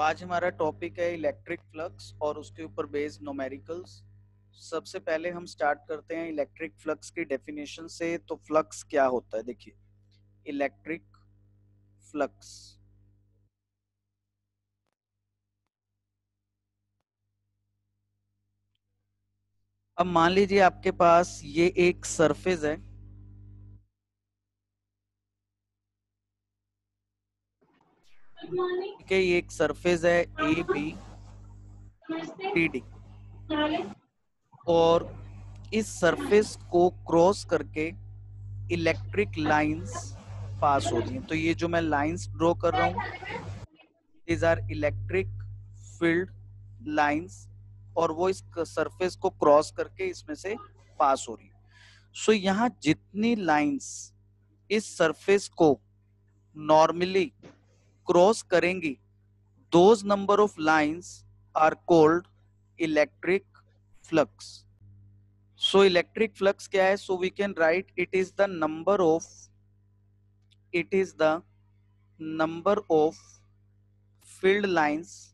आज हमारा टॉपिक है इलेक्ट्रिक फ्लक्स और उसके ऊपर बेस्ड न्यूमेरिकल्स। सबसे पहले हम स्टार्ट करते हैं इलेक्ट्रिक फ्लक्स की डेफिनेशन से। तो फ्लक्स क्या होता है, देखिए इलेक्ट्रिक फ्लक्स अब मान लीजिए आपके पास ये एक सरफेस है, ठीक है। ये एक सरफेस है ए बी सी डी और इस सरफेस को क्रॉस करके इलेक्ट्रिक लाइंस पास हो रही हैं। तो ये जो मैं लाइंस ड्रॉ कर रहा हूँ, these are electric field lines, और वो इस सरफेस को क्रॉस करके इसमें से पास हो रही है। सो यहाँ जितनी लाइंस इस सरफेस को नॉर्मली क्रॉस करेंगी, those number of lines are called electric flux. So electric flux क्या है? So we can write it is the number of field lines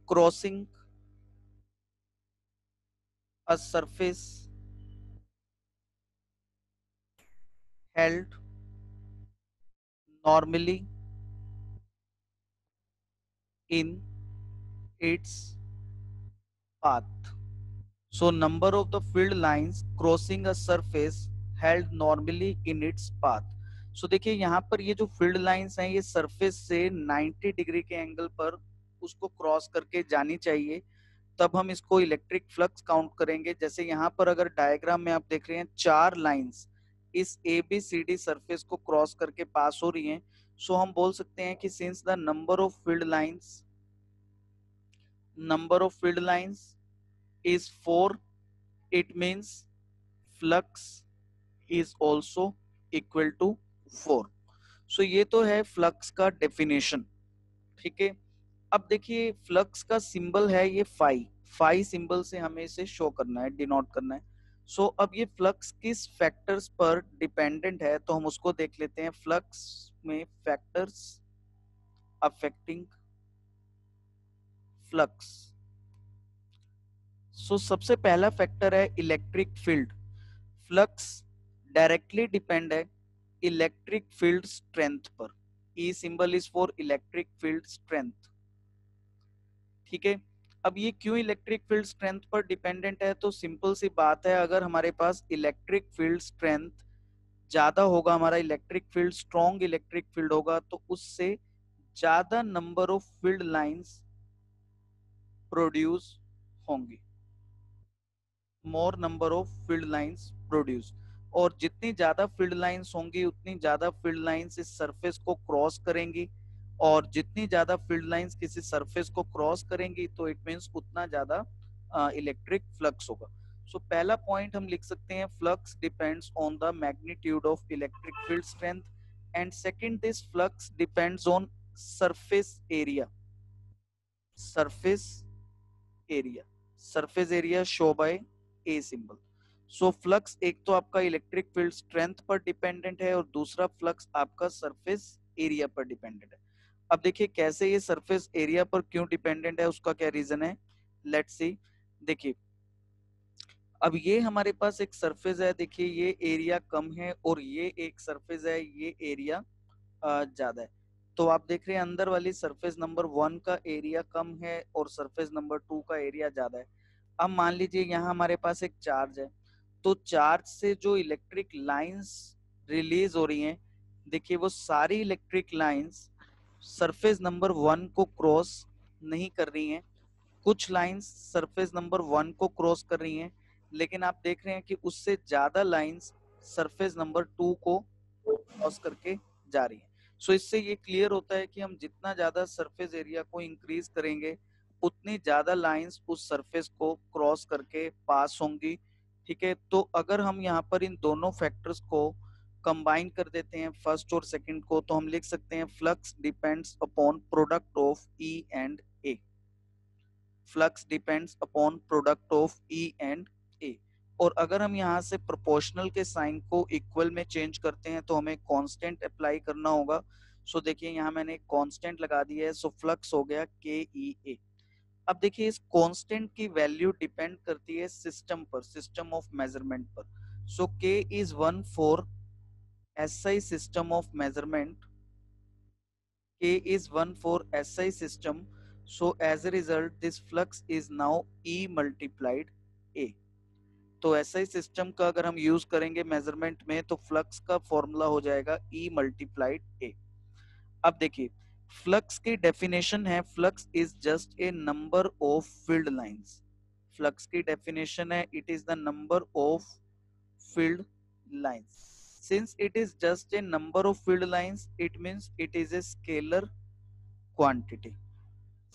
crossing a surface held normally in its path. So number of the field lines crossing a surface held normally in its path. So देखिए यहाँ पर ये जो field lines हैं ये surface से 90 degree के angle पर उसको क्रॉस करके जानी चाहिए, तब हम इसको इलेक्ट्रिक फ्लक्स काउंट करेंगे। जैसे यहाँ पर अगर डायग्राम में आप देख रहे हैं, चार लाइंस इस A B C D surface को क्रॉस करके पास हो रही हैं। सो हम बोल सकते हैं कि since the number of field lines is 4, it means flux is also equal to 4। So ये तो है फ्लक्स का डेफिनेशन, ठीक है। अब देखिए फ्लक्स का सिंबल है ये फाई सिंबल से हमें इसे शो करना है, डिनोट करना है। सो अब ये फ्लक्स किस फैक्टर्स पर डिपेंडेंट है तो हम उसको देख लेते हैं। फ्लक्स में फैक्टर्स अफेक्टिंग फ्लक्स। सो सबसे पहला फैक्टर है electric field. Flux directly depend है इलेक्ट्रिक फील्ड स्ट्रेंथ पर। E symbol is for electric field strength, ठीक है। अब ये क्यों इलेक्ट्रिक फील्ड स्ट्रेंथ पर डिपेंडेंट है? तो सिंपल सी बात है, अगर हमारे पास इलेक्ट्रिक फील्ड स्ट्रेंथ ज्यादा होगा, हमारा electric field strong electric field होगा, तो उससे ज्यादा number of field lines produce होंगी, more number of field lines produce. और जितनी ज्यादा फील्ड लाइंस होंगी उतनी ज्यादा फील्ड लाइंस इस सरफेस को क्रॉस करेंगी, और जितनी ज्यादा फील्ड लाइंस किसी सरफेस को क्रॉस करेंगी तो इट मींस उतना ज्यादा इलेक्ट्रिक फ्लक्स होगा। सो पहला पॉइंट हम लिख सकते हैं, flux depends on the magnitude of electric field strength. And second, this flux depends on surface area. Surface area surface area show by a symbol. So flux एक तो आपका इलेक्ट्रिक फील्ड स्ट्रेंथ पर dependent है और दूसरा flux आपका surface area पर dependent है। अब देखिए कैसे ये सरफेस एरिया पर क्यों डिपेंडेंट है, उसका क्या रीजन है, लेट्स सी। देखिए अब ये हमारे पास एक सरफेस है, देखिए ये एरिया कम है और ये एक सरफेस है, ये एरिया ज्यादा है। तो आप देख रहे हैं अंदर वाली सरफेस नंबर 1 का एरिया कम है और सरफेस नंबर 2 का एरिया ज्यादा है। अब मान लीजिए यहाँ हमारे पास एक चार्ज है, तो चार्ज से जो इलेक्ट्रिक लाइंस रिलीज हो रही हैं, देखिए वो सारी इलेक्ट्रिक लाइंस सरफेस नंबर 1 को क्रॉस नहीं कर रही हैं। कुछ लाइंस सरफेस नंबर 1 को क्रॉस कर रही हैं, लेकिन आप देख रहे हैं कि उससे ज्यादा लाइंस सरफेस नंबर 2 को क्रॉस करके जा रही है। सो इससे ये क्लियर होता है कि हम जितना ज्यादा सरफेस एरिया को इंक्रीज करेंगे उतनी ज्यादा लाइंस उस सरफेस को क्रॉस करके पास होंगी, ठीक है। तो अगर हम यहाँ पर इन दोनों फैक्टर्स को कंबाइन कर देते हैं, फर्स्ट और सेकंड को, तो हम लिख सकते हैं flux depends upon product of E and A. Flux depends upon product of E and A. और अगर हम यहाँ से प्रोपोर्शनल के साइन को इक्वल में चेंज करते हैं तो हमें कांस्टेंट अप्लाई करना होगा। सो देखिए यहाँ मैंने एक कांस्टेंट लगा दिया है, सो फ्लक्स हो गया के ई ए। अब देखिए इस कांस्टेंट की वैल्यू डिपेंड करती है सिस्टम पर, सिस्टम ऑफ मेजरमेंट पर। सो के is one for SI system of measurement, K is 1 for SI system. So as a result, this flux is now E multiplied A. तो SI सिस्टम का अगर हम use करेंगे मेजरमेंट में तो फ्लक्स का फॉर्मूला हो जाएगा E मल्टीप्लाइड A। अब देखिए फ्लक्स की डेफिनेशन है, flux is just a number of field lines. Flux की डेफिनेशन है it is the number of filled lines. Since it is just a number of filled lines, it means it is a scalar quantity.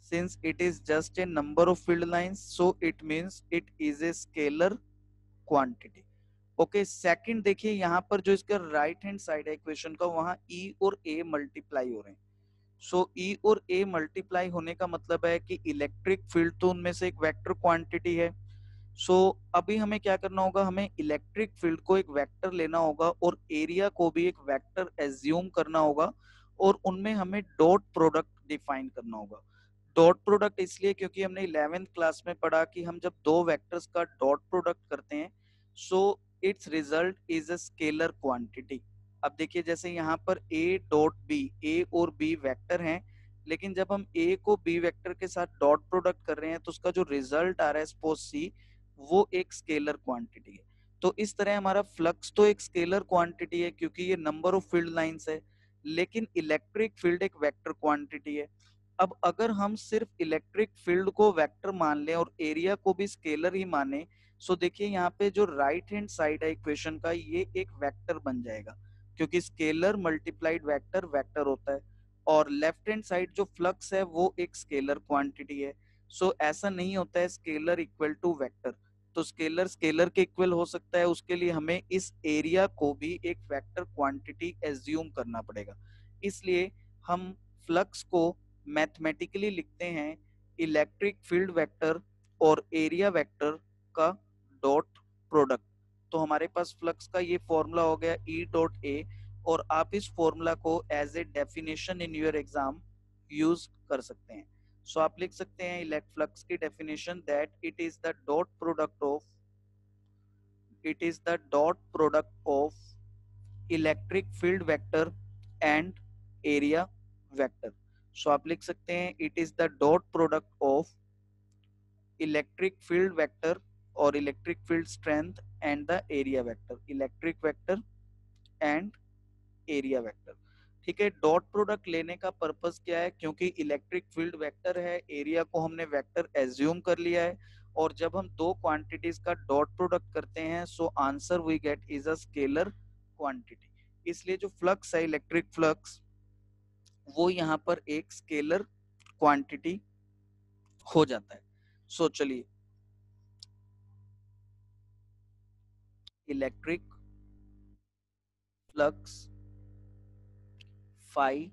Since it is just a number of filled lines, so it means it is a scalar quantity. Okay second देखिए यहाँ पर जो इसका right hand side है equation का, वहां E और A multiply हो रहे हैं। सो E और A मल्टीप्लाई होने का मतलब है कि इलेक्ट्रिक फील्ड तो उनमें से एक वेक्टर क्वांटिटी है। सो अभी हमें क्या करना होगा, हमें इलेक्ट्रिक फील्ड को एक वेक्टर लेना होगा और एरिया को भी एक वेक्टर एज्यूम करना होगा और उनमें हमें डॉट प्रोडक्ट डिफाइन करना होगा। डॉट प्रोडक्ट इसलिए क्योंकि हमने 11th क्लास में पढ़ा कि हम जब दो वेक्टर्स का डॉट प्रोडक्ट करते हैं so it's result is a scalar quantity. अब देखिए जैसे यहाँ पर a डॉट बी, a और b वेक्टर हैं, लेकिन जब हम a को b वेक्टर के साथ डॉट प्रोडक्ट कर रहे हैं तो उसका जो रिजल्ट आ रहा है सपोज c, वो एक स्केलर क्वांटिटी है। तो इस तरह हमारा फ्लक्स तो एक स्केलर क्वांटिटी है क्योंकि ये नंबर ऑफ फील्ड लाइंस है, लेकिन इलेक्ट्रिक फील्ड एक वेक्टर क्वांटिटी है। अब अगर हम सिर्फ इलेक्ट्रिक फील्ड को वेक्टर मान लें और एरिया को भी स्केलर ही माने, सो देखिए यहाँ पे जो राइट हैंड साइड है इक्वेशन का ये एक वेक्टर बन जाएगा क्योंकि स्केलर मल्टीप्लाइड वेक्टर वेक्टर होता है, और लेफ्ट हैंड साइड जो फ्लक्स है वो एक स्केलर क्वांटिटी है। सो ऐसा नहीं होता है स्केलर इक्वल टू वेक्टर। तो स्केलर स्केलर के इक्वल हो सकता है, उसके लिए हमें इस एरिया को भी एक वेक्टर क्वांटिटी एज्यूम करना पड़ेगा। इसलिए हम फ्लक्स को मैथमेटिकली लिखते हैं इलेक्ट्रिक फील्ड वेक्टर और एरिया वेक्टर का डॉट प्रोडक्ट। तो हमारे पास फ्लक्स का ये फॉर्मूला हो गया E डॉट ए, और आप इस फॉर्मूला को as a definition in your exam use कर सकते हैं। सो आप लिख सकते हैं इलेक्ट फ्लक्स की definition that it is the dot product of electric field vector and area vector. So आप लिख सकते हैं it is the dot product of electric field vector और electric field strength and the area vector, electric vector and area vector. ठीक है, dot product लेने का purpose क्या है, क्योंकि इलेक्ट्रिक फील्ड वेक्टर है, एरिया को हमने वेक्टर एज्यूम कर लिया है, और जब हम दो क्वांटिटीज का डॉट प्रोडक्ट करते हैं so answer we get is a scalar quantity. इसलिए जो फ्लक्स है इलेक्ट्रिक फ्लक्स वो यहाँ पर एक स्केलर क्वांटिटी हो जाता है। सो चलिए electric flux phi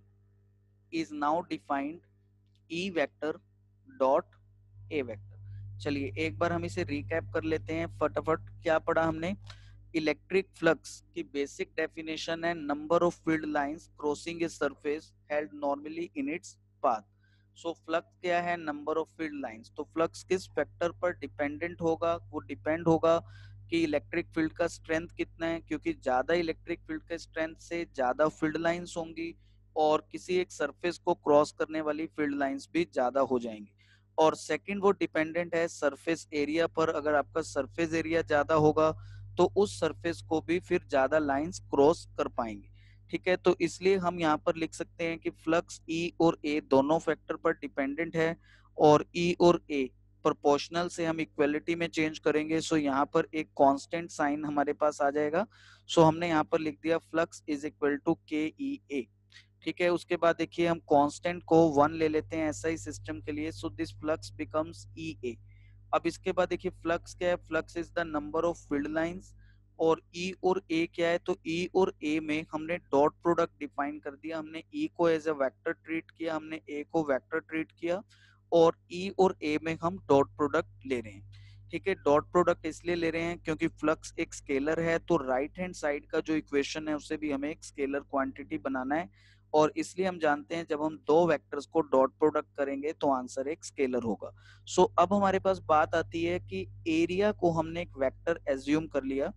is now defined E vector dot A vector. चलिए एक बार हम इसे रिकैप कर लेते हैं फटाफट। क्या पढ़ा हमने, इलेक्ट्रिक फ्लक्स की बेसिक डेफिनेशन है number of field lines crossing a surface held normally in its path. So flux क्या है, नंबर ऑफ फील्ड लाइंस। तो फ्लक्स किस फैक्टर पर डिपेंडेंट होगा, वो डिपेंड होगा कि इलेक्ट्रिक फील्ड का स्ट्रेंथ कितना है, क्योंकि ज्यादा इलेक्ट्रिक फील्ड के स्ट्रेंथ से ज्यादा फील्ड लाइंस होंगी और किसी एक सरफेस को क्रॉस करने वाली फील्ड लाइंस भी ज्यादा हो जाएंगी। और सेकंड वो डिपेंडेंट है सरफेस एरिया पर, अगर आपका सरफेस एरिया ज्यादा होगा तो उस सरफेस को भी फिर ज्यादा लाइंस क्रॉस कर पाएंगे। ठीक है, तो इसलिए हम यहाँ पर लिख सकते हैं कि फ्लक्स ई और ए दोनों फैक्टर पर डिपेंडेंट है, और ई और ए प्रोपोर्शनल से हम इक्वलिटी में चेंज करेंगे। सो यहाँ पर एक कांस्टेंट साइन हमारे पास आ जाएगा। सो हमने यहाँ पर लिख दिया फ्लक्स इज इक्वल टू के ई ए। ठीक है, उसके बाद देखिए हम कांस्टेंट को 1 ले लेते हैं एसआई सिस्टम के लिए। सो दिस फ्लक्स बिकम्स ई ए। अब इसके बाद देखिए फ्लक्स क्या है, flux is the number of field lines, और ई और ए क्या है, तो ई और ए में हमने डॉट प्रोडक्ट डिफाइन कर दिया। हमने ई को एज अ वेक्टर ट्रीट किया, हमने ए को वेक्टर ट्रीट किया, और ई और ए में हम डॉट प्रोडक्ट ले रहे हैं। ठीक है, डॉट प्रोडक्ट इसलिए ले रहे हैं क्योंकि फ्लक्स एक स्केलर है, तो राइट हैंड साइड का जो इक्वेशन है उसे भी हमें एक स्केलर क्वांटिटी बनाना है, और इसलिए हम जानते हैं जब हम दो वेक्टर्स को डॉट प्रोडक्ट करेंगे तो आंसर एक स्केलर होगा। सो अब हमारे पास बात आती है कि एरिया को हमने एक वेक्टर एज्यूम कर लिया,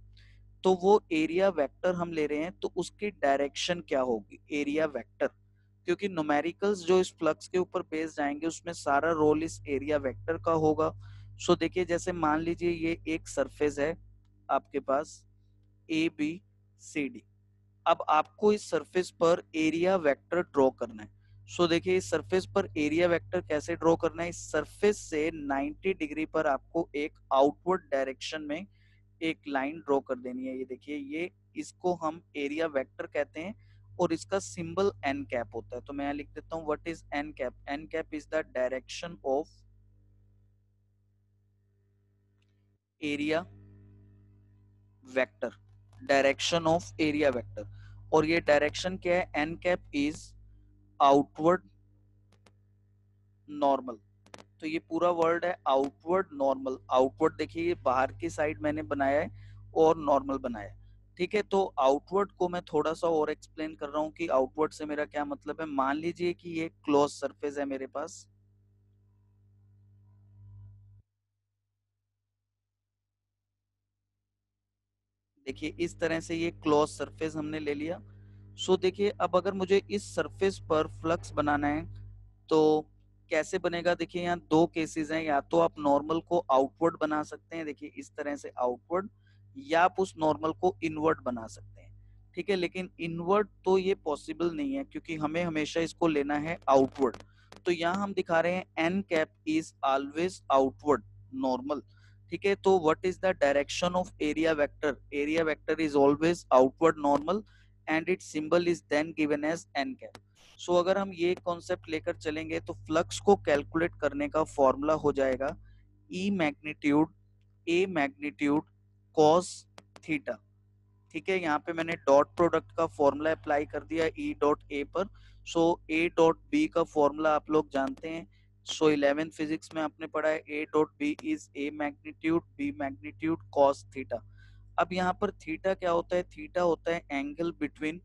तो वो एरिया वेक्टर हम ले रहे हैं तो उसकी डायरेक्शन क्या होगी, एरिया वेक्टर, क्योंकि न्यूमेरिकल्स जो इस फ्लक्स के ऊपर बेस्ड आएंगे उसमें सारा रोल इस एरिया वेक्टर का होगा। सो देखिए, जैसे मान लीजिए ये एक सरफेस है आपके पास ए बी सी डी, अब आपको इस सरफेस पर एरिया वेक्टर ड्रॉ करना है। सो देखिए, इस सरफेस पर एरिया वेक्टर कैसे ड्रॉ करना है, इस सरफेस से 90 डिग्री पर आपको एक आउटवर्ड डायरेक्शन में एक लाइन ड्रॉ कर देनी है। ये देखिए, ये इसको हम एरिया वेक्टर कहते हैं और इसका सिंबल एन कैप होता है। तो मैं यहाँ लिख देता हूँ what is n cap, n cap is the direction of area vector, direction of area vector, और ये डायरेक्शन क्या है, n cap is outward normal. तो ये पूरा वर्ड है आउटवर्ड नॉर्मल, आउटवर्ड देखिए ये बाहर की साइड मैंने बनाया है और नॉर्मल बनाया है। ठीक है, तो आउटवर्ड को मैं थोड़ा सा और एक्सप्लेन कर रहा हूँ कि आउटवर्ड से मेरा क्या मतलब है। मान लीजिए कि ये क्लोज सरफेस है मेरे पास, देखिए इस तरह से ये क्लोज सरफेस हमने ले लिया। सो देखिए, अब अगर मुझे इस सरफेस पर फ्लक्स बनाना है तो कैसे बनेगा, देखिए यहाँ दो केसेस हैं, या तो आप नॉर्मल को आउटवर्ड बना सकते हैं, देखिए इस तरह से आउटवर्ड, या आप उस नॉर्मल को इनवर्ड बना सकते हैं। ठीक है, लेकिन इनवर्ड तो ये पॉसिबल नहीं है क्योंकि हमें हमेशा इसको लेना है आउटवर्ड। तो यहाँ हम दिखा रहे हैं N cap is always outward normal. ठीक है, तो what is the direction of area vector, area vector is always outward normal and its symbol is then given as N cap. So अगर हम ये कॉन्सेप्ट लेकर चलेंगे तो फ्लक्स को कैलकुलेट करने का फॉर्मूला हो जाएगा E magnitude A magnitude cos theta. ठीक है, यहाँ पे मैंने डॉट प्रोडक्ट का फॉर्मूला अप्लाई कर दिया ई डॉट ए पर। सो ए डॉट बी का फॉर्मूला आप लोग जानते हैं। सो 11th फिजिक्स में आपने पढ़ा है A dot B is A magnitude B magnitude cos theta. अब यहाँ पर थीटा क्या होता है, थीटा होता है angle between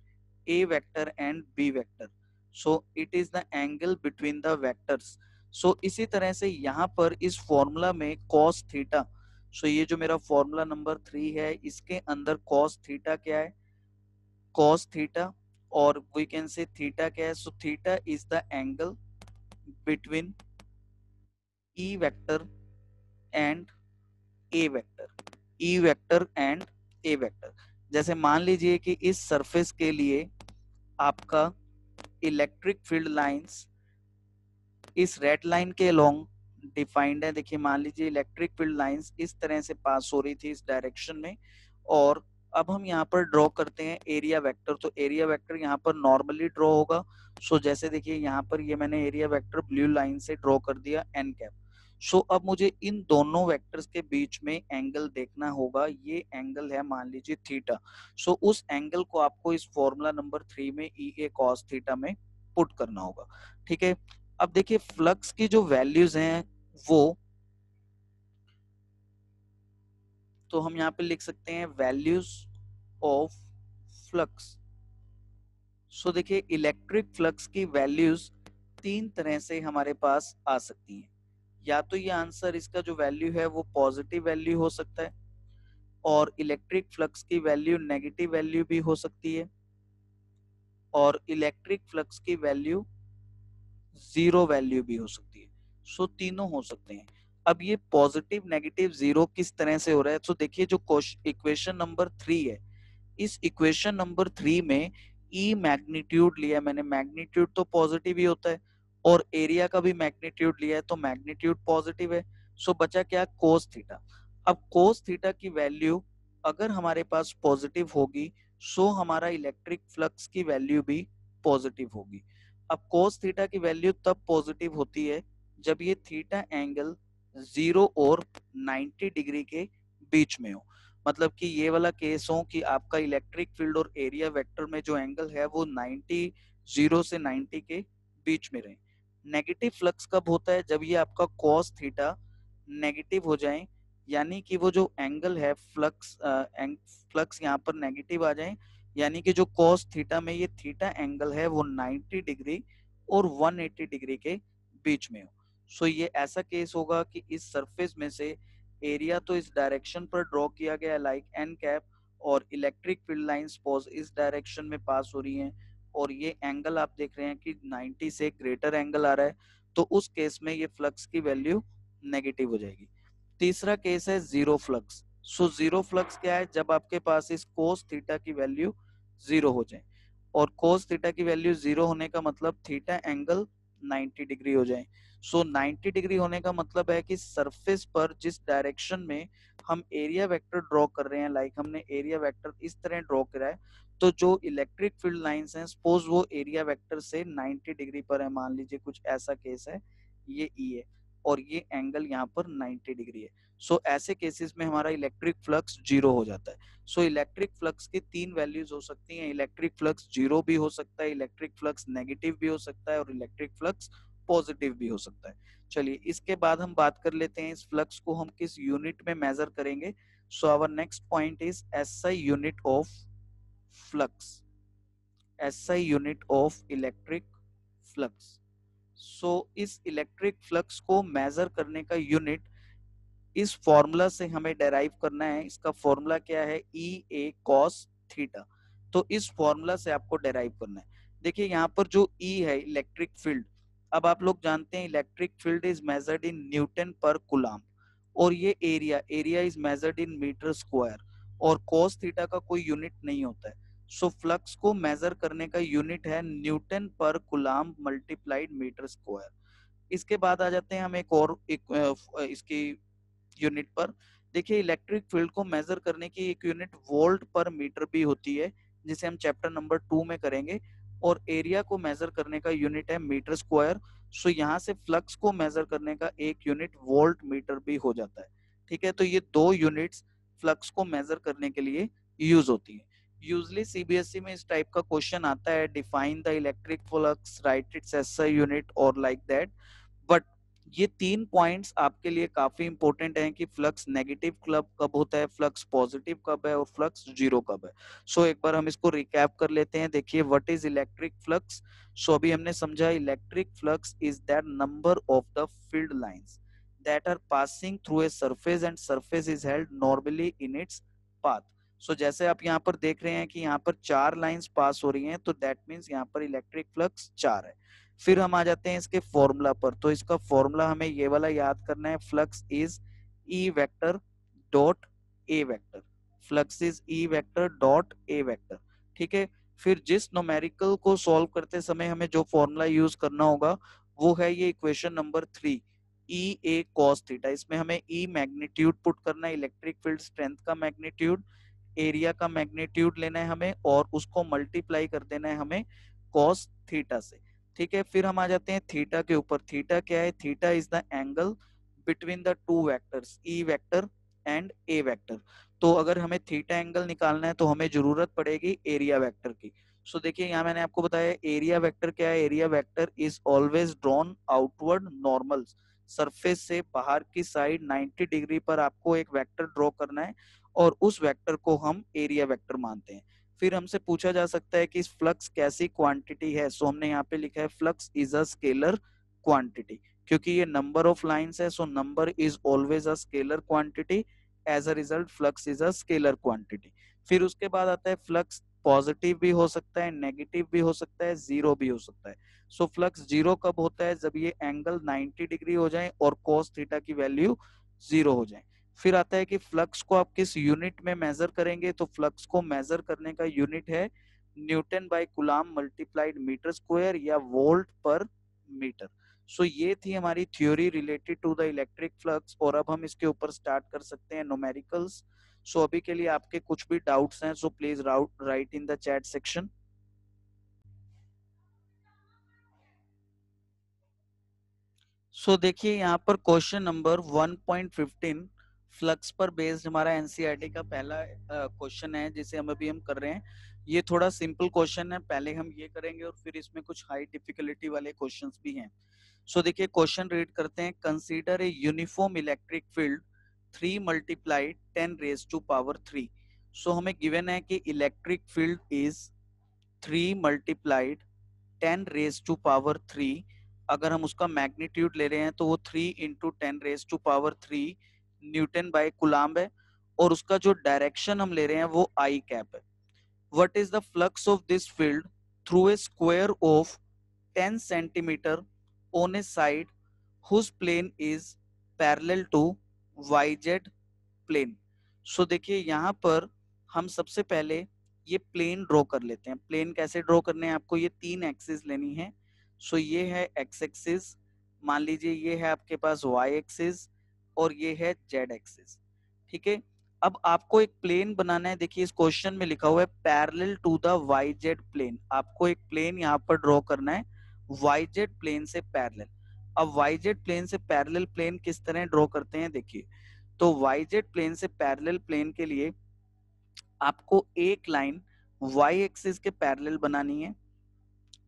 A vector and B vector. So it is the angle between the vectors. So इसी तरह से यहाँ पर इस फॉर्मूला में कॉस थीटा, सो ये जो मेरा फॉर्मूला नंबर 3 है इसके अंदर कॉस थीटा क्या है, कॉस थीटा, और वी कैन से थीटा क्या है, so theta is the angle between E vector and A vector, E vector and A vector. जैसे मान लीजिए कि इस सरफेस के लिए आपका इलेक्ट्रिक फील्ड लाइंस इस रेड लाइन के अलोंग डिफाइंड है। देखिए मान लीजिए इलेक्ट्रिक फील्ड लाइंस इस तरह से पास हो रही थी इस डायरेक्शन में, और अब हम यहाँ पर ड्रॉ करते हैं एरिया वेक्टर। तो एरिया वेक्टर यहाँ पर नॉर्मली ड्रॉ होगा। सो जैसे देखिए यहाँ पर ये मैंने एरिया वेक्टर ब्लू लाइन से ड्रॉ कर दिया एन कैप। सो अब मुझे इन दोनों वेक्टर्स के बीच में एंगल देखना होगा, ये एंगल है मान लीजिए थीटा। सो उस एंगल को आपको इस फॉर्मूला नंबर 3 में ई ए कॉस थीटा में पुट करना होगा। ठीक है, अब देखिए फ्लक्स की जो वैल्यूज हैं वो, तो हम यहाँ पे लिख सकते हैं वैल्यूज ऑफ फ्लक्स। सो देखिए इलेक्ट्रिक फ्लक्स की वैल्यूज तीन तरह से हमारे पास आ सकती हैं। या तो ये आंसर इसका जो वैल्यू है वो पॉजिटिव वैल्यू हो सकता है, और इलेक्ट्रिक फ्लक्स की वैल्यू नेगेटिव वैल्यू भी हो सकती है, और इलेक्ट्रिक फ्लक्स की वैल्यू जीरो वैल्यू भी हो सकती है। सो तीनों हो सकते हैं। अब ये पॉजिटिव नेगेटिव जीरो किस तरह से हो रहा है, तो देखिए जो इक्वेशन नंबर 3 है, इस इक्वेशन नंबर 3 में ई मैग्नीट्यूड लिया मैंने, मैग्नीट्यूड तो पॉजिटिव ही होता है, और एरिया का भी मैग्नीट्यूड लिया है तो मैग्नीट्यूड पॉजिटिव है। सो बचा क्या, कोस थीटा। अब कोस थीटा की वैल्यू अगर हमारे पास पॉजिटिव होगी सो हमारा इलेक्ट्रिक फ्लक्स की वैल्यू भी पॉजिटिव होगी। अब कोस थीटा की वैल्यू तब पॉजिटिव होती है जब ये थीटा एंगल 0 और 90 डिग्री के बीच में हो। मतलब कि ये वाला केस हो कि आपका इलेक्ट्रिक फील्ड और एरिया वेक्टर में जो एंगल है वो 90, 0 से 90 के बीच में रहे। नेगेटिव फ्लक्स कब होता है, जब ये आपका कॉस थीटा नेगेटिव हो जाए यानी कि वो जो एंगल है फ्लक्स यहाँ पर नेगेटिव आ जाए, यानी कि जो cos थीटा में ये थीटा एंगल है वो 90 डिग्री और 180 डिग्री के बीच में हो। सो ये ऐसा केस होगा कि इस सरफेस में से एरिया तो इस डायरेक्शन पर ड्रॉ किया गया लाइक एन कैप, और इलेक्ट्रिक फील्ड लाइंस पोज इस डायरेक्शन में पास हो रही हैं, और ये एंगल आप देख रहे हैं कि 90 से ग्रेटर एंगल आ रहा है, तो उस केस में ये फ्लक्स की वैल्यू नेगेटिव हो जाएगी। तीसरा केस है zero flux. So zero flux क्या है, जब आपके पास इस कोस थीटा की वैल्यू जीरो हो जाए, और कोस थीटा की वैल्यू जीरो होने का मतलब थीटा एंगल 90 डिग्री हो जाए। सो 90 डिग्री होने का मतलब है कि सरफेस पर जिस डायरेक्शन में हम एरिया वेक्टर ड्रॉ कर रहे हैं, लाइक हमने एरिया वेक्टर इस तरह ड्रॉ करा है, तो जो इलेक्ट्रिक फील्ड लाइंस हैं सपोज वो एरिया वेक्टर से 90 डिग्री पर है, मान लीजिए कुछ ऐसा केस है, ये ई है और ये एंगल यहाँ पर 90 डिग्री है। सो ऐसे केसेस में हमारा इलेक्ट्रिक फ्लक्स जीरो हो जाता है। सो इलेक्ट्रिक फ्लक्स की तीन वैल्यूज हो सकती हैं, इलेक्ट्रिक फ्लक्स जीरो भी हो सकता है, इलेक्ट्रिक फ्लक्स नेगेटिव भी हो सकता है, और इलेक्ट्रिक फ्लक्स पॉजिटिव भी हो सकता है। चलिए इसके बाद हम बात कर लेते हैं इस फ्लक्स को हम किस यूनिट में मेजर करेंगे। So our next point is SI unit of flux, SI unit of electric flux. So इस इलेक्ट्रिक फ्लक्स को मेजर करने का यूनिट इस फॉर्मूला से हमें डेराइव करना है। इसका फॉर्मूला क्या है, ई ए कॉस थीटा। तो इस फॉर्मूला से आपको डेराइव करना है। देखिए यहाँ पर जो ई है इलेक्ट्रिक फील्ड, अब आप लोग जानते हैं electric field is measured in newton per coulomb, और ये area is measured in metre square, और कॉस थीटा का कोई यूनिट नहीं होता है। सो फ्लक्स को मेजर करने का यूनिट है Newton per coulomb multiplied metre square. इसके बाद आ जाते हैं हम इसकी यूनिट पर। देखिए इलेक्ट्रिक फील्ड को मेजर करने की एक यूनिट वोल्ट पर मीटर भी होती है, जिसे हम चैप्टर नंबर 2 में करेंगे, और एरिया को मेजर करने का यूनिट है मीटर स्क्वायर। सो यहाँ से फ्लक्स को मेजर करने का एक यूनिट वोल्ट मीटर भी हो जाता है। ठीक है, तो ये दो यूनिट्स फ्लक्स को मेजर करने के लिए यूज होती है। यूजली सीबीएसई में इस टाइप का क्वेश्चन आता है, define the electric flux, right it's SI unit और लाइक दैट। बट ये तीन पॉइंट्स आपके लिए काफी इंपॉर्टेंट हैं कि फ्लक्स नेगेटिव कब होता है, फ्लक्स पॉजिटिव कब है, और फ्लक्स जीरो कब है। सो एक बार हम इसको रिकैप कर लेते हैं। देखिए what is electric flux. So अभी हमने समझा electric flux is that number of the field lines that are passing through a surface and surface is held normally in its path. So जैसे आप यहाँ पर देख रहे हैं कि यहाँ पर चार लाइंस पास हो रही हैं, तो दैट मीन्स यहाँ पर इलेक्ट्रिक फ्लक्स चार है। फिर हम आ जाते हैं इसके फॉर्मूला पर। तो इसका फॉर्मूला हमें ये वाला याद करना है, flux is E vector dot A vector, flux is E vector dot A vector. ठीक है, फिर जिस न्यूमेरिकल को सॉल्व करते समय हमें जो फॉर्मूला यूज करना होगा वो है ये इक्वेशन नंबर 3, ई ए कॉस थीटा। इसमें हमें ई मैग्नीट्यूड पुट करना है, इलेक्ट्रिक फील्ड स्ट्रेंथ का मैग्नीट्यूड, एरिया का मैग्नीट्यूड लेना है हमें, और उसको मल्टीप्लाई कर देना है हमें कॉस थीटा से। ठीक है, फिर हम आ जाते हैं थीटा के ऊपर। थीटा क्या है, theta is the angle between the two vectors E vector and A vector. तो अगर हमें थीटा एंगल निकालना है तो हमें जरूरत पड़ेगी एरिया वेक्टर की। सो देखिए यहाँ मैंने आपको बताया एरिया वेक्टर क्या है, area vector is always drawn outward normal, surface से बाहर की साइड 90 डिग्री पर आपको एक वेक्टर ड्रॉ करना है, और उस वेक्टर को हम एरिया वेक्टर मानते हैं। फिर हमसे पूछा जा सकता है कि इस फ्लक्स कैसी क्वांटिटी है। सो हमने यहाँ पे लिखा है flux is a scalar quantity, क्योंकि ये नंबर ऑफ लाइंस है, so number is always a scalar quantity, as a result flux is a scalar quantity. फिर उसके बाद आता है फ्लक्स पॉजिटिव भी हो सकता है, नेगेटिव भी हो सकता है, जीरो भी हो सकता है। सो फ्लक्स जीरो कब होता है, जब ये एंगल 90 डिग्री हो जाए और cos थीटा की वैल्यू जीरो हो जाए। फिर आता है कि फ्लक्स को आप किस यूनिट में मेजर करेंगे, तो फ्लक्स को मेजर करने का यूनिट है newton by coulomb multiplied metre square या वोल्ट पर मीटर। सो ये थी हमारी theory related to the electric flux, और अब हम इसके ऊपर स्टार्ट कर सकते हैं न्यूमेरिकल्स। सो अभी के लिए आपके कुछ भी डाउट्स हैं so please write in the chat section. So देखिए यहाँ पर क्वेश्चन नंबर 1.15 फ्लक्स पर बेस्ड हमारा एनसीईआरटी का पहला क्वेश्चन है जिसे हम अभी कर रहे हैं। ये थोड़ा सिंपल क्वेश्चन है, पहले हम ये करेंगे और फिर इसमें कुछ हाई डिफिकल्टी वाले क्वेश्चंस भी हैं। सो देखिए क्वेश्चन रीड करते हैं, consider a uniform electric field 3 multiply 10 raise to power 3। So हमें गिवन है कि electric field is 3 multiplied 10 raise to power 3। अगर हम उसका मैग्नीट्यूड ले रहे हैं तो वो 3 into 10 raise to power 3 newton by coulomb है, और उसका जो डायरेक्शन हम ले रहे हैं वो आई कैप है। What is the flux of this field through a square of 10 centimetre on a side whose plane is parallel to yz plane. So देखिए यहाँ पर हम सबसे पहले ये प्लेन ड्रॉ कर लेते हैं। प्लेन कैसे ड्रॉ करने हैं, आपको ये 3 एक्सिस लेनी है। सो ये है एक्स एक्सिस, मान लीजिए ये है आपके पास वाई एक्सिस, और ये है जेड एक्सिस। ठीक है, अब आपको एक प्लेन बनाना है। देखिए इस क्वेश्चन में लिखा हुआ है parallel to the Y Z plane. आपको एक प्लेन यहाँ पर ड्रॉ करना है वाई जेड प्लेन से पैरेलल। अब वाई जेड प्लेन से पैरेलल प्लेन किस तरह ड्रॉ करते हैं, देखिए तो वाई जेड प्लेन से पैरेलल प्लेन के लिए आपको एक लाइन वाई एक्सिस के पैरेलल बनानी है,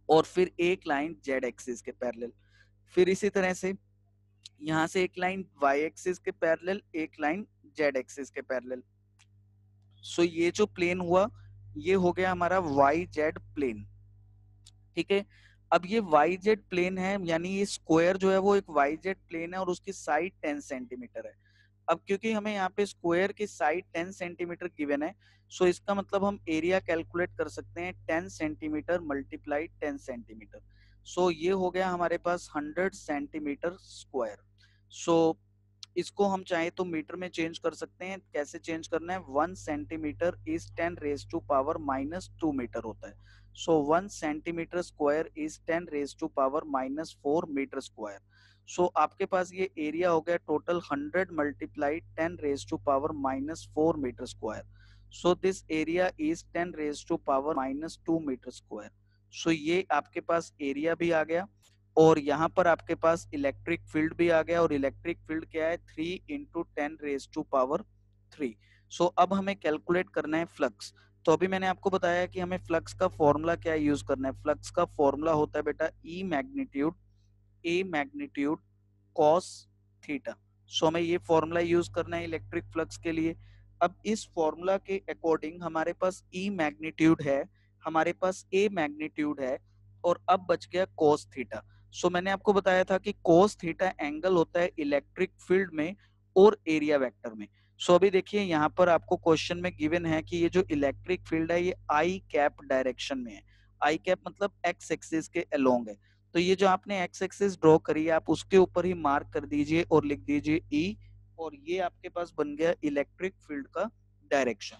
और फिर एक लाइन जेड एक्सिस के पैरेलल। फिर इसी तरह से यहां से एक लाइन वाई एक्सिस के पैरेलल, एक लाइन जेड एक्सिस के पैरेलल। सो ये जो प्लेन हुआ ये हो गया हमारा वाई जेड प्लेन। ठीक है, अब ये वाई जेड प्लेन है, यानी ये स्क्वायर जो है वो एक वाई जेड प्लेन है और उसकी साइड 10 सेंटीमीटर है। अब क्योंकि हमें यहाँ पे स्क्वायर की साइड 10 सेंटीमीटर गिवन है, सो इसका मतलब हम एरिया कैलकुलेट कर सकते हैं 10 सेंटीमीटर मल्टीप्लाई 10 सेंटीमीटर। सो ये हो गया हमारे पास 100 सेंटीमीटर स्क्वायर। सो इसको हम चाहे तो मीटर में चेंज कर सकते हैं। कैसे चेंज करना है, 1 centimetre is 10 raise to power -2 metre होता है। So 1 centimetre square is 10 raise to power -4 metre square. So आपके पास ये एरिया हो गया total 100 multiply 10 raise to power -4 metre square. So this area is 10 raise to power -2 metre square. So ये आपके पास area भी आ गया, और यहाँ पर आपके पास इलेक्ट्रिक फील्ड भी आ गया, और इलेक्ट्रिक फील्ड क्या है 3 इंटू 10 रेज टू पावर 3। सो अब हमें कैलकुलेट करना है फ्लक्स। तो अभी मैंने आपको बताया कि हमें फ्लक्स का फॉर्मूला क्या यूज करना है। फ्लक्स का फॉर्मूला होता है बेटा E magnitude A magnitude cos theta. So हमें ये फॉर्मूला यूज करना है इलेक्ट्रिक फ्लक्स के लिए। अब इस फॉर्मूला के अकॉर्डिंग हमारे पास ई मैग्नीट्यूड है, हमारे पास ए मैग्नीट्यूड है, और अब बच गया कॉस थीटा। सो मैंने आपको बताया था कि कॉस थीटा एंगल होता है इलेक्ट्रिक फील्ड में और एरिया वेक्टर में। सो अभी देखिए यहाँ पर आपको क्वेश्चन में गिवन है कि ये जो इलेक्ट्रिक फील्ड है ये आई कैप डायरेक्शन में है। आई कैप मतलब एक्स एक्सिस के अलोंग है। तो ये जो आपने एक्स एक्सिस ड्रॉ करी है आप उसके ऊपर ही मार्क कर दीजिए और लिख दीजिए ई, और ये आपके पास बन गया इलेक्ट्रिक फील्ड का डायरेक्शन।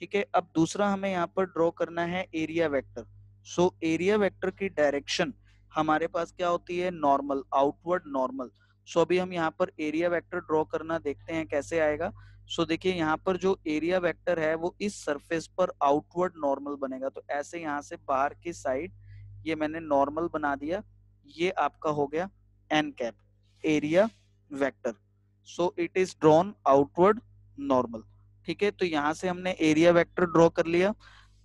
ठीक है, अब दूसरा हमें यहाँ पर ड्रॉ करना है area vector. So area vector की डायरेक्शन हमारे पास क्या होती है, नॉर्मल, आउटवर्ड नॉर्मल। सो अभी हम यहाँ पर एरिया वेक्टर ड्रॉ करना देखते हैं कैसे आएगा। सो देखिए यहाँ पर जो एरिया वेक्टर है वो इस सरफेस पर आउटवर्ड नॉर्मल बनेगा। तो ऐसे यहाँ से बाहर की साइड ये मैंने नॉर्मल बना दिया, ये आपका हो गया n cap area vector. So it is drawn outward normal. ठीक है, तो यहां से हमने एरिया वेक्टर ड्रॉ कर लिया।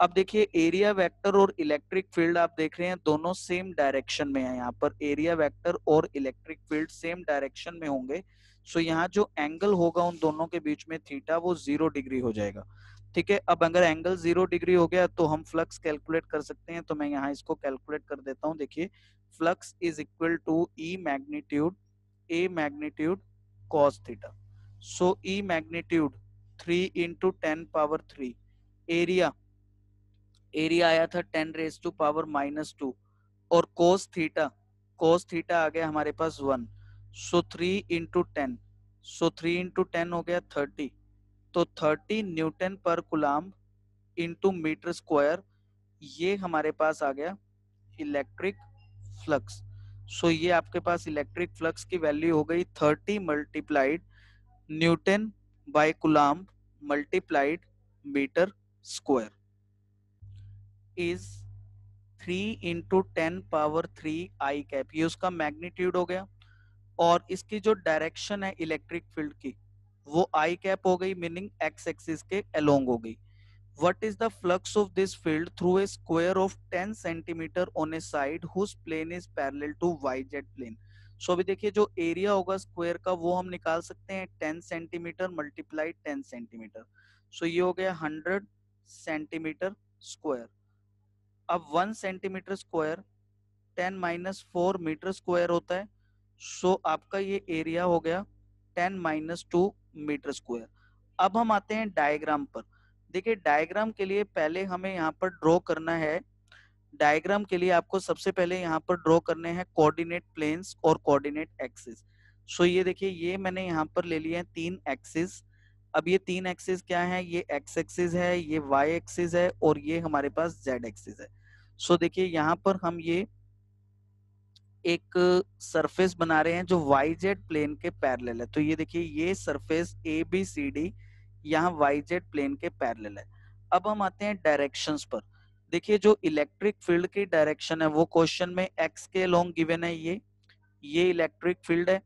अब देखिए एरिया वेक्टर और इलेक्ट्रिक फील्ड आप देख रहे हैं दोनों सेम डायरेक्शन में है। यहाँ पर एरिया वेक्टर और इलेक्ट्रिक फील्ड सेम डायरेक्शन में होंगे। सो यहाँ जो एंगल होगा उन दोनों के बीच में थीटा वो 0 डिग्री हो जाएगा। ठीक है, अब अगर एंगल 0 डिग्री हो गया तो हम फ्लक्स कैलकुलेट कर सकते हैं। तो मैं यहाँ इसको कैलकुलेट कर देता हूँ। देखिए flux is equal to E magnitude A magnitude cos theta. So E magnitude 3 into 10 power 3, area area आया था 10 रेज टू पावर -2, और कोस थीटा आ गया हमारे पास 1। सो 3 इंटू 10, सो 3 इंटू 10 हो गया 30। तो 30 न्यूटन पर कुलाम्ब इंटू मीटर स्क्वायर, ये हमारे पास आ गया इलेक्ट्रिक फ्लक्स। सो ये आपके पास इलेक्ट्रिक फ्लक्स की वैल्यू हो गई 30 multiplied newton by coulomb multiplied metre square is 3 into 10 power 3 I cap, ये उसका मैग्नीट्यूड हो गया। और इसकी जो डायरेक्शन है इलेक्ट्रिक फील्ड की वो आई कैप हो गई, मीनिंग एक्स एक्सिस के अलोंग हो गई। What is the flux of this field through a square of 10 centimeter on a side whose plane is parallel to yz plane? सो अभी देखिए जो एरिया होगा स्क्वायर का वो हम निकाल सकते हैं 10 सेंटीमीटर मल्टीप्लाई 10 सेंटीमीटर। सो ये हो गया 100 सेंटीमीटर स्क्वायर। अब 1 सेंटीमीटर स्क्वायर 10 - 4 मीटर स्क्वायर होता है। सो आपका ये एरिया हो गया 10 - 2 मीटर स्क्वायर। अब हम आते हैं डायग्राम पर। देखिए डायग्राम के लिए पहले हमें यहाँ पर ड्रॉ करना है। डायग्राम के लिए आपको सबसे पहले यहाँ पर ड्रॉ करने हैं कोऑर्डिनेट प्लेन्स और कोऑर्डिनेट एक्सिस। सो ये देखिए ये मैंने यहाँ पर ले लिए हैं 3 एक्सिस। अब ये 3 एक्सिस क्या है, ये एक्स एक्सिस है, ये वाई एक्सिस है और ये हमारे पास जेड एक्सिस है। सो देखिए यहाँ पर हम ये एक सरफेस बना रहे हैं जो वाई जेड प्लेन के पैरेलल है। तो ये देखिए ये surface A B C D यहाँ वाई जेड प्लेन के पैरेलल है। अब हम आते हैं डायरेक्शंस पर। देखिए जो इलेक्ट्रिक फील्ड की डायरेक्शन है वो क्वेश्चन में एक्स के अलोंग गिवन है, ये इलेक्ट्रिक फील्ड है।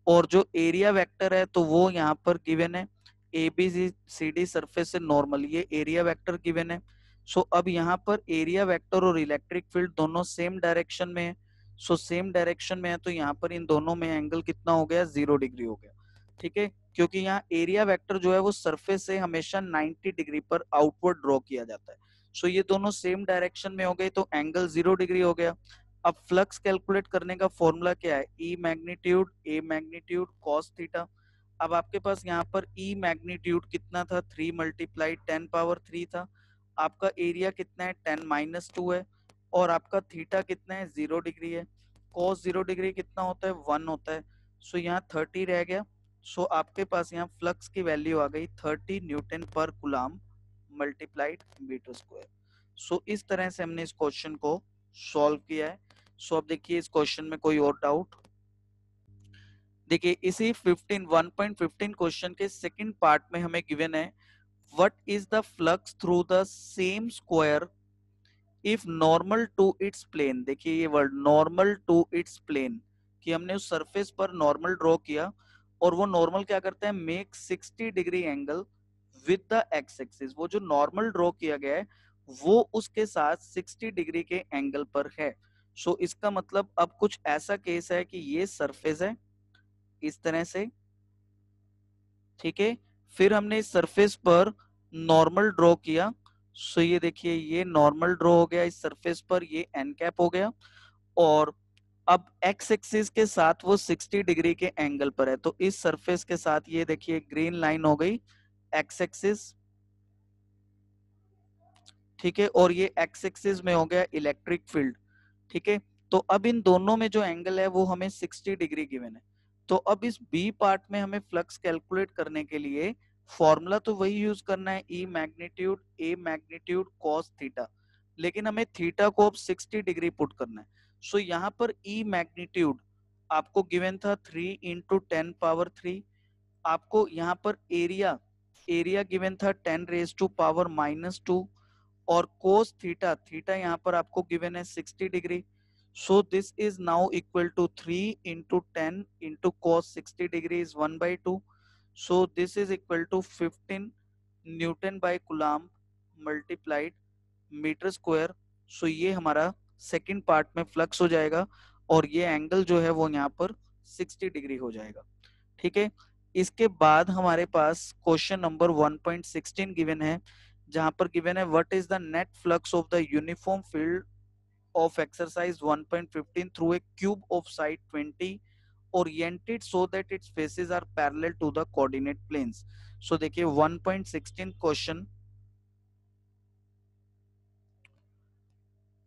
और जो एरिया वेक्टर है तो वो यहाँ पर गिवन है A B C D surface से नॉर्मल, ये एरिया वेक्टर गिवन है। सो अब यहाँ पर एरिया वेक्टर और इलेक्ट्रिक फील्ड दोनों सेम डायरेक्शन में है। सो सेम डायरेक्शन में है तो यहाँ पर इन दोनों में एंगल कितना हो गया, 0 डिग्री हो गया। ठीक है, क्योंकि यहाँ एरिया वेक्टर जो है वो सरफेस से हमेशा 90 डिग्री पर आउटवर्ड ड्रॉ किया जाता है। सो ये दोनों सेम डायरेक्शन में हो गए तो एंगल 0 डिग्री हो गया। अब फ्लक्स कैलकुलेट करने का फॉर्मूला क्या है, E magnitude A magnitude cos theta. अब आपके पास यहाँ पर ई मैग्नीट्यूड कितना था, 3 × 10⁻³ था। आपका एरिया कितना है, 10 - 2 है। और आपका थीटा कितना है, 0 डिग्री है। कॉस 0 डिग्री कितना होता है, 1 होता है। सो यहाँ 30 रह गया। सो आपके पास यहाँ फ्लक्स की वैल्यू आ गई 30 Newton per coulomb multiplied metre square. सो इस तरह से हमने इस क्वेश्चन को सॉल्व किया है। सो अब देखिए इस क्वेश्चन में कोई और डाउट। देखिए इसी 1.15 क्वेश्चन के सेकंड पार्ट में हमें गिवन है what is the flux through the same square if normal to its plane. देखिए ये word normal to its plane, कि हमने उस सरफेस पर नॉर्मल ड्रॉ किया और वो नॉर्मल क्या करता है, make 60 degree angle with the x axis. वो जो नॉर्मल ड्रॉ किया गया है वो उसके साथ 60 डिग्री के एंगल पर है। सो इसका मतलब अब कुछ ऐसा केस है कि ये सरफेस है इस तरह से, ठीक है। फिर हमने इस सरफेस पर नॉर्मल ड्रॉ किया। सो ये देखिए ये नॉर्मल ड्रॉ हो गया इस सरफेस पर, ये एन कैप हो गया। और अब एक्स एक्सिस के साथ वो 60 डिग्री के एंगल पर है। तो इस सरफेस के साथ ये देखिए ग्रीन लाइन हो गई एक्स एक्सिस, ठीक है। और ये एक्स एक्सिस में हो गया इलेक्ट्रिक फील्ड, ठीक है। तो अब इन दोनों में जो एंगल है वो हमें 60 डिग्री गिवन है। तो अब इस बी पार्ट में हमें फ्लक्स कैलकुलेट करने के लिए फॉर्मूला तो वही यूज करना है, E magnitude A magnitude cos theta, लेकिन हमें थीटा को अब 60 डिग्री पुट करना है। सो यहाँ पर ई मैग्नीट्यूड आपको गिवन था 3 × 10⁻³ आपको यहाँ पर एरिया एरिया गिवन था 10⁻⁻²। और कोस थीटा थीटा यहाँ पर आपको गिवन है 60 degree. So this is now equal to 3 × 10 × cos 60 degree is 1/2। So this is equal to 15 newton by coulomb multiplied metre square. So ये हमारा सेकंड पार्ट में flux हो जाएगा और ये एंगल जो है वो यहाँ पर 60 डिग्री हो जाएगा, ठीक है। इसके बाद हमारे पास क्वेश्चन नंबर 1.16 गिवन है, जहां पर गिवन है what is the net flux of the uniform field of exercise 1.15 through a cube of side 20 oriented so that its faces are parallel to the coordinate planes। so देखिए 1.16 question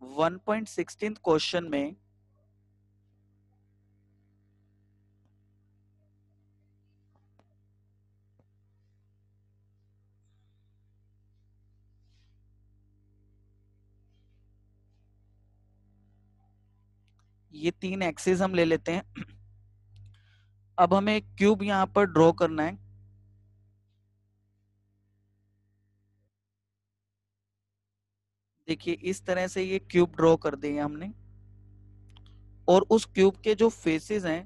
1.16 question में ये 3 axis हम ले लेते हैं। अब हमें एक क्यूब यहाँ पर ड्रॉ करना है। देखिए इस तरह से ये क्यूब ड्रॉ कर दिए हमने और उस क्यूब के जो फेसेस हैं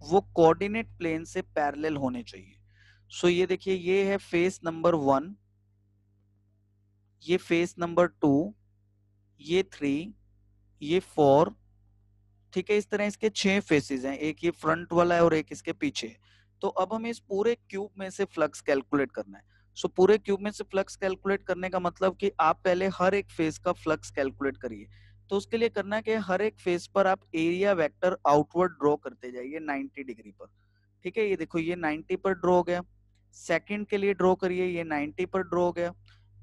वो कोऑर्डिनेट प्लेन से पैरेलल होने चाहिए। सो ये देखिए ये है फेस नंबर 1, ये फेस नंबर 2, ये 3, ये 4, ठीक है, इस तरह इसके 6 फेसेस हैं, एक ये फ्रंट वाला है और एक इसके पीछे है। तो अब हमें इस पूरे क्यूब में से फ्लक्स कैलकुलेट करना है। सो पूरे क्यूब में से फ्लक्स कैलकुलेट करने का मतलब कि आप पहले हर एक फेस का फ्लक्स कैलकुलेट करिए। तो उसके लिए करना है कि हर एक फेस पर आप एरिया वेक्टर आउटवर्ड ड्रॉ करते जाइए 90 डिग्री पर। ठीक है, ये देखो ये 90 पर ड्रॉ हो गया। सेकंड के लिए ड्रॉ करिए, ये 90 पर ड्रॉ हो गया।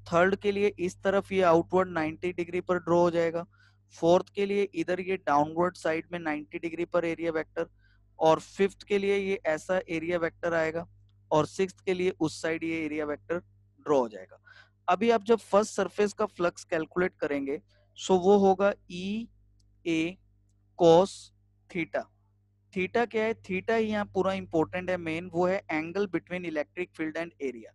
थर्ड के लिए इस तरफ ये आउटवर्ड 90 डिग्री पर ड्रॉ हो जाएगा। फोर्थ के लिए इधर ये डाउनवर्ड साइड में 90 डिग्री पर एरिया वेक्टर, और फिफ्थ के लिए ये ऐसा एरिया वेक्टर आएगा, और सिक्स्थ के लिए उस साइड ये एरिया वेक्टर ड्रॉ हो जाएगा। अभी आप जब फर्स्ट सरफेस का फ्लक्स कैलकुलेट करेंगे सो वो होगा ई ए कॉस थीटा। थीटा क्या है? थीटा ही यहाँ पूरा इंपॉर्टेंट है, मेन वो है angle between electric field and area.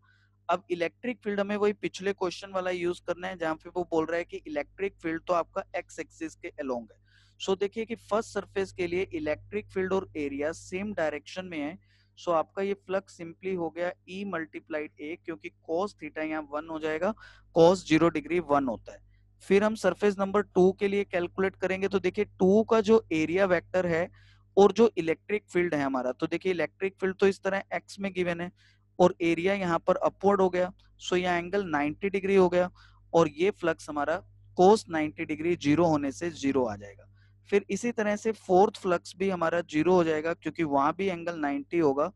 अब इलेक्ट्रिक फील्ड हमें वही पिछले क्वेश्चन वाला यूज करना है जहां पे वो बोल रहा है कि इलेक्ट्रिक फील्ड तो आपका एक्स एक्सिस के अलोंग है। सो देखिए कि फर्स्ट सरफेस के लिए इलेक्ट्रिक फील्ड और एरिया सेम डायरेक्शन में है। सो आपका ये फ्लक्स सिंपली हो गया ई मल्टीप्लाइड ए, क्योंकि cos थीटा यहाँ 1 हो जाएगा, cos 0 डिग्री 1 होता है। फिर हम सरफेस नंबर 2 के लिए कैलकुलेट करेंगे, तो देखिए 2 का जो एरिया वेक्टर है और जो इलेक्ट्रिक फील्ड है हमारा, तो देखिए इलेक्ट्रिक फील्ड तो इस तरह एक्स में गिवन है और एरिया यहाँ पर अपवर्ड हो गया। सो यहाँ एंगल 90 डिग्री हो गया, और ये फ्लक्स हमारा cos 90 डिग्री जीरो होने से जीरो आ जाएगा। फिर इसी तरह से फोर्थ फ्लक्स भी हमारा जीरो हो जाएगा क्योंकि वहां भी एंगल 90 होगा।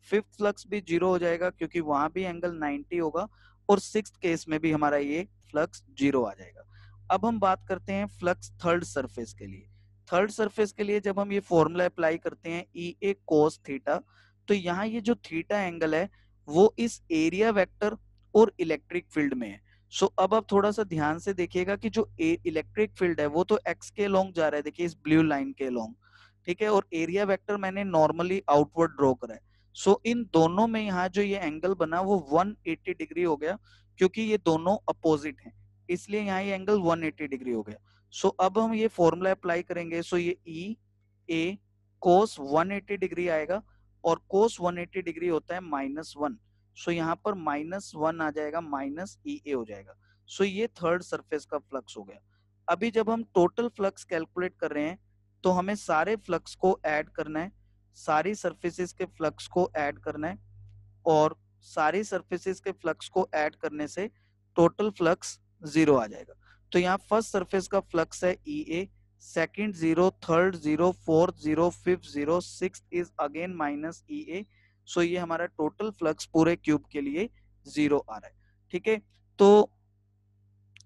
फिफ्थ फ्लक्स भी जीरो हो जाएगा क्योंकि वहां भी एंगल 90 होगा, और सिक्स केस में भी हमारा ये फ्लक्स जीरो आ जाएगा। अब हम बात करते हैं फ्लक्स थर्ड सरफेस के लिए। थर्ड सरफेस के लिए जब हम ये फॉर्मूला अप्लाई करते हैं ई ए कोस थीटा, तो यहाँ ये जो थीटा एंगल है वो इस एरिया वेक्टर और इलेक्ट्रिक फील्ड में है। सो अब आप थोड़ा सा ध्यान से देखिएगा कि जो इलेक्ट्रिक फील्ड है वो तो एक्स के लॉन्ग जा रहा है, देखिए इस ब्लू लाइन के लॉन्ग। ठीक है, और एरिया वेक्टर मैंने नॉर्मली आउटवर्ड ड्रॉ करा है। सो इन दोनों में यहाँ जो ये एंगल बना वो 180 डिग्री हो गया, क्योंकि ये दोनों अपोजिट हैं, इसलिए यहाँ ये एंगल 180 डिग्री हो गया। सो अब हम ये फॉर्मूला अप्लाई करेंगे। सो ये ई ए कोस 180 डिग्री आएगा, और कोस 180 डिग्री होता है -1। सो यहाँ पर -1 आ जाएगा, माइनस ई ए हो जाएगा। सो ये थर्ड सरफेस का फ्लक्स हो गया। अभी जब हम टोटल फ्लक्स कैलकुलेट कर रहे हैं तो हमें सारे फ्लक्स को ऐड करना है, सारी सरफेसेस के फ्लक्स को ऐड करना है, और सारी सरफेसेस के फ्लक्स को ऐड करने से टोटल फ्लक्स जीरो आ जाएगा। तो यहाँ फर्स्ट सरफेस का फ्लक्स है E A, second zero, third zero, fourth zero, fifth zero, six is again minus E A. So ये हमारा टोटल फ्लक्स पूरे क्यूब के लिए जीरो आ रहा है। ठीक है, तो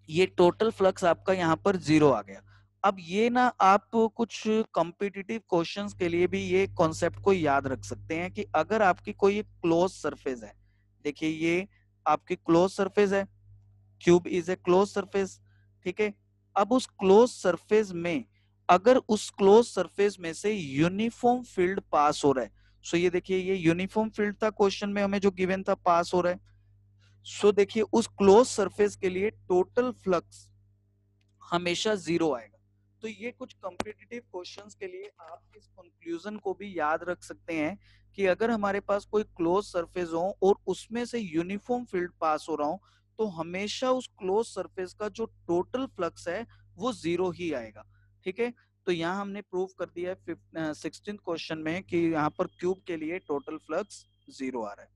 ये टोटल फ्लक्स आपका यहाँ पर जीरो आ गया। अब ये ना आप कुछ कॉम्पिटिटिव क्वेश्चंस के लिए भी ये कॉन्सेप्ट को याद रख सकते हैं कि अगर आपकी कोई क्लोज सरफेस है, देखिए ये आपकी क्लोज सरफेस है, cube is a close surface. ठीक है, अब उस क्लोज सरफेस में अगर उस क्लोज सरफेस में से यूनिफॉर्म फील्ड पास हो रहा है, सो ये देखिए ये यूनिफॉर्म फील्ड था क्वेश्चन में हमें जो गिवन था, पास हो रहा है। सो देखिए उस क्लोज सरफेस के लिए टोटल फ्लक्स हमेशा जीरो आएगा। तो ये कुछ कॉम्पिटिटिव क्वेश्चंस के लिए आप इस कंक्लूजन को भी याद रख सकते हैं कि अगर हमारे पास कोई क्लोज सरफेस हो और उसमें से यूनिफॉर्म फील्ड पास हो रहा हो, तो हमेशा उस क्लोज सरफेस का जो टोटल फ्लक्स है वो जीरो ही आएगा। ठीक है, तो यहाँ हमने प्रूव कर दिया है 16th क्वेश्चन में कि यहाँ पर क्यूब के लिए टोटल फ्लक्स जीरो आ रहा है।